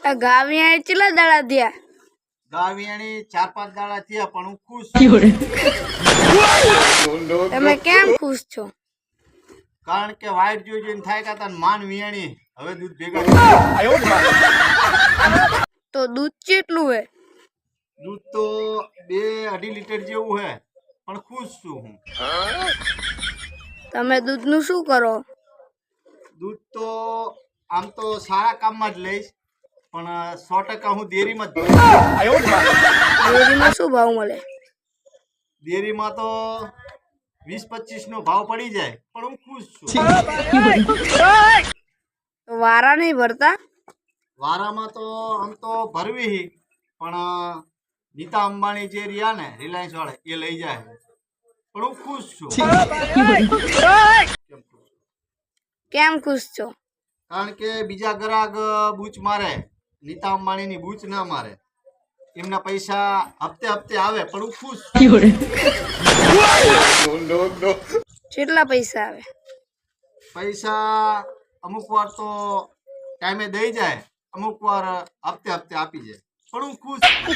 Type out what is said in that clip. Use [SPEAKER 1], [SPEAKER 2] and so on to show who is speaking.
[SPEAKER 1] આ ગાવિયા કેટલા દાડા થયા?
[SPEAKER 2] ગાવિયાની 4-5 દાડા થયા પણ હું ખુશ
[SPEAKER 1] તમે કેમ ખુશ છો?
[SPEAKER 2] કારણ કે વાઈટ જોઈને થાય કે તન માન વિયાણી હવે દૂધ ભેગા
[SPEAKER 1] તો દૂધ કેટલું હે?
[SPEAKER 2] દૂધ તો 2-2.5 લીટર જેવું હે પણ ખુશ છું હું।
[SPEAKER 1] તમે દૂધનું શું કરો?
[SPEAKER 2] દૂધ તો આમ તો સારા કામમાં જ લઈશ પણ 100% હું ડેરીમાં જ
[SPEAKER 1] ડેરીમાં શું ભાવ મળે?
[SPEAKER 2] ડેરીમાં તો 20-25 નો ભાવ પડી જાય પણ હું ખુશ છું।
[SPEAKER 1] તો વારા નહીં ભરતા?
[SPEAKER 2] વારામાં તો આમ તો ભરવી પણ નીતા અંબાણી જે રહ્યા ને રિલાયન્સ વાળા એ લઈ જાય પણ હું ખુશ છું।
[SPEAKER 1] કેમ ખુશ છો?
[SPEAKER 2] કારણ કે બીજા ગ્રાહક બૂચ મારે, નીતા અંબાણીની બૂચ ના મારે, એમના પૈસા હપ્તે હપ્તે આવે પણ હું ખુશ છું।
[SPEAKER 1] કેટલા પૈસા આવે?
[SPEAKER 2] પૈસા અમુક વાર તો ટાઈમે દઈ જાય, અમુક વાર હપ્તે હપ્તે આપી જાય પણ હું ખુશ છું।